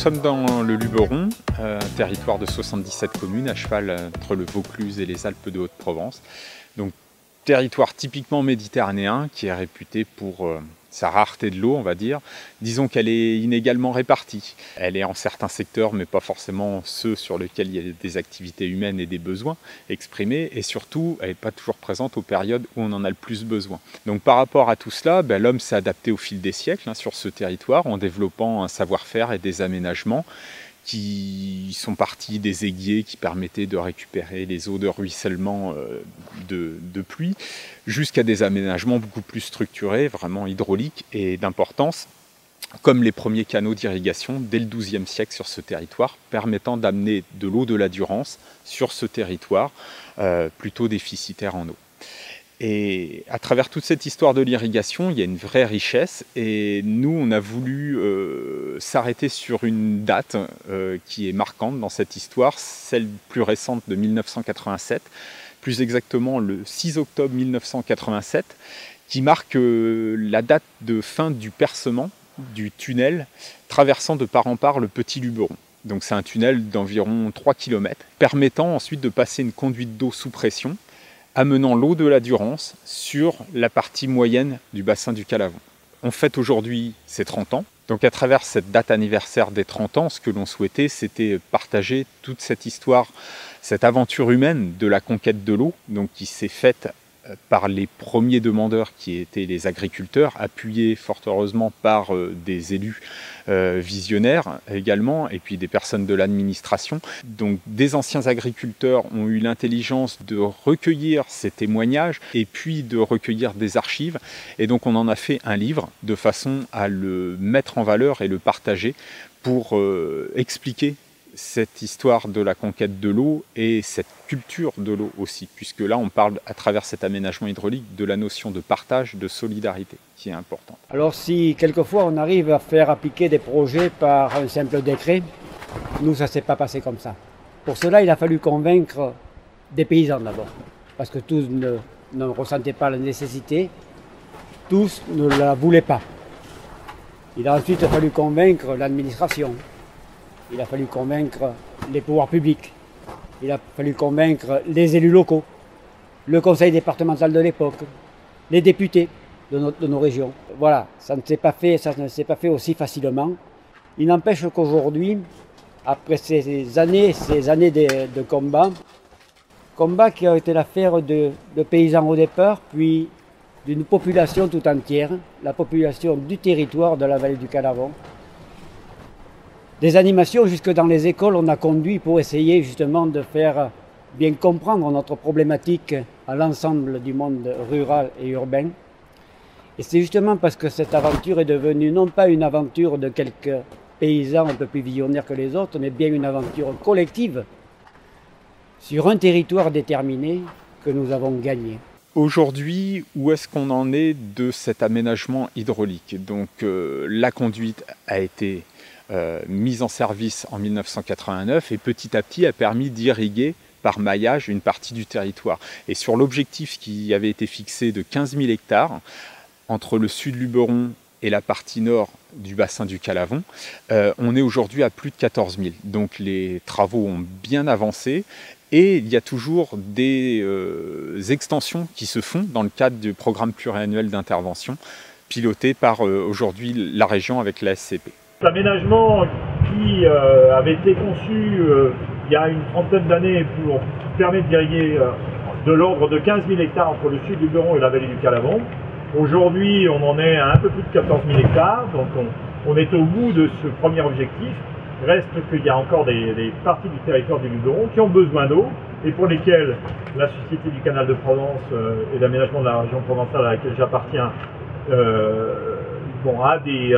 sommes dans le Luberon, un territoire de 77 communes à cheval entre le Vaucluse et les Alpes de Haute-Provence. Donc territoire typiquement méditerranéen qui est réputé pour sa rareté de l'eau, on va dire. Disons qu'elle est inégalement répartie. Elle est en certains secteurs, mais pas forcément ceux sur lesquels il y a des activités humaines et des besoins exprimés. Et surtout, elle n'est pas toujours présente aux périodes où on en a le plus besoin. Donc par rapport à tout cela, l'homme s'est adapté au fil des siècles sur ce territoire en développant un savoir-faire et des aménagements qui sont partis des éguiers qui permettaient de récupérer les eaux de ruissellement de pluie, jusqu'à des aménagements beaucoup plus structurés, vraiment hydrauliques et d'importance, comme les premiers canaux d'irrigation dès le XIIe siècle sur ce territoire, permettant d'amener de l'eau de la Durance sur ce territoire plutôt déficitaire en eau. Et à travers toute cette histoire de l'irrigation, il y a une vraie richesse et nous, on a voulu s'arrêter sur une date qui est marquante dans cette histoire, celle plus récente de 1987, plus exactement le 6 octobre 1987, qui marque la date de fin du percement du tunnel traversant de part en part le Petit Luberon. Donc c'est un tunnel d'environ 3 km, permettant ensuite de passer une conduite d'eau sous pression, amenant l'eau de la Durance sur la partie moyenne du bassin du Calavon. On fête aujourd'hui ses 30 ans. Donc à travers cette date anniversaire des 30 ans, ce que l'on souhaitait, c'était partager toute cette histoire, cette aventure humaine de la conquête de l'eau, donc qui s'est faite par les premiers demandeurs qui étaient les agriculteurs, appuyés fort heureusement par des élus visionnaires également, et puis des personnes de l'administration. Donc des anciens agriculteurs ont eu l'intelligence de recueillir ces témoignages et puis de recueillir des archives. Et donc on en a fait un livre de façon à le mettre en valeur et le partager pour expliquer cette histoire de la conquête de l'eau et cette culture de l'eau aussi, puisque là on parle à travers cet aménagement hydraulique de la notion de partage, de solidarité qui est importante. Alors si quelquefois on arrive à faire appliquer des projets par un simple décret, nous ça ne s'est pas passé comme ça. Pour cela il a fallu convaincre des paysans d'abord, parce que tous ne ressentaient pas la nécessité, tous ne la voulaient pas. Il a ensuite fallu convaincre l'administration. Il a fallu convaincre les pouvoirs publics, il a fallu convaincre les élus locaux, le conseil départemental de l'époque, les députés de nos régions. Voilà, ça ne s'est pas fait aussi facilement. Il n'empêche qu'aujourd'hui, après ces années de combat qui ont été l'affaire de paysans au départ, puis d'une population tout entière, la population du territoire de la vallée du Calavon. Des animations jusque dans les écoles, on a conduit pour essayer justement de faire bien comprendre notre problématique à l'ensemble du monde rural et urbain. Et c'est justement parce que cette aventure est devenue non pas une aventure de quelques paysans un peu plus visionnaires que les autres, mais bien une aventure collective sur un territoire déterminé que nous avons gagné. Aujourd'hui, où est-ce qu'on en est de cet aménagement hydraulique? Donc la conduite a été mise en service en 1989 et petit à petit a permis d'irriguer par maillage une partie du territoire. Et sur l'objectif qui avait été fixé de 15 000 hectares entre le sud Luberon et la partie nord du bassin du Calavon, on est aujourd'hui à plus de 14 000. Donc les travaux ont bien avancé et il y a toujours des extensions qui se font dans le cadre du programme pluriannuel d'intervention piloté par aujourd'hui la région avec la SCP. L'aménagement qui avait été conçu il y a une trentaine d'années pour permettre d'irriguer de l'ordre de 15 000 hectares entre le sud du Luberon et la vallée du Calavon. Aujourd'hui, on en est à un peu plus de 14 000 hectares, donc on est au bout de ce premier objectif. Reste qu'il y a encore des parties du territoire du Luberon qui ont besoin d'eau et pour lesquelles la Société du Canal de Provence et d'aménagement de la région provençale à laquelle j'appartiens a des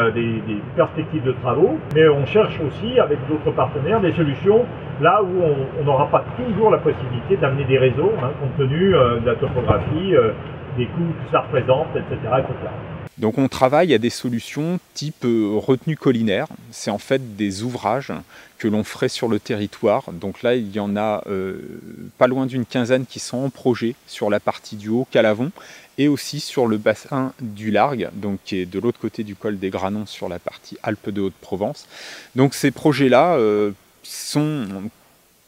perspectives de travaux, mais on cherche aussi avec d'autres partenaires des solutions là où on n'aura pas toujours la possibilité d'amener des réseaux, compte tenu de la topographie, des coûts que ça représente, etc. Donc on travaille à des solutions type retenue collinaire. C'est en fait des ouvrages que l'on ferait sur le territoire. Donc là, il y en a pas loin d'une quinzaine qui sont en projet sur la partie du Haut-Calavon et aussi sur le bassin du Largue, donc qui est de l'autre côté du col des Granons sur la partie Alpes de Haute-Provence. Donc ces projets-là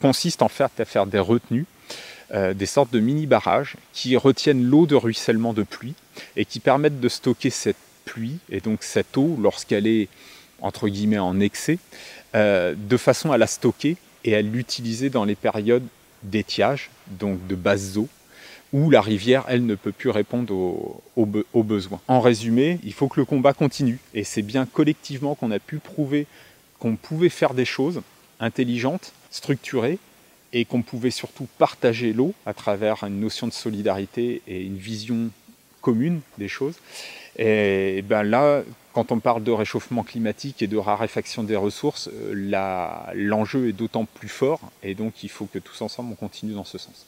consistent en fait à faire des retenues, des sortes de mini-barrages qui retiennent l'eau de ruissellement de pluie et qui permettent de stocker cette pluie et donc cette eau lorsqu'elle est entre guillemets en excès, de façon à la stocker et à l'utiliser dans les périodes d'étiage, donc de basses eaux, où la rivière, elle, ne peut plus répondre aux besoins. En résumé, il faut que le combat continue et c'est bien collectivement qu'on a pu prouver qu'on pouvait faire des choses intelligentes, structurées, et qu'on pouvait surtout partager l'eau à travers une notion de solidarité et une vision commune des choses. Et ben là, quand on parle de réchauffement climatique et de raréfaction des ressources, l'enjeu est d'autant plus fort et donc il faut que tous ensemble on continue dans ce sens.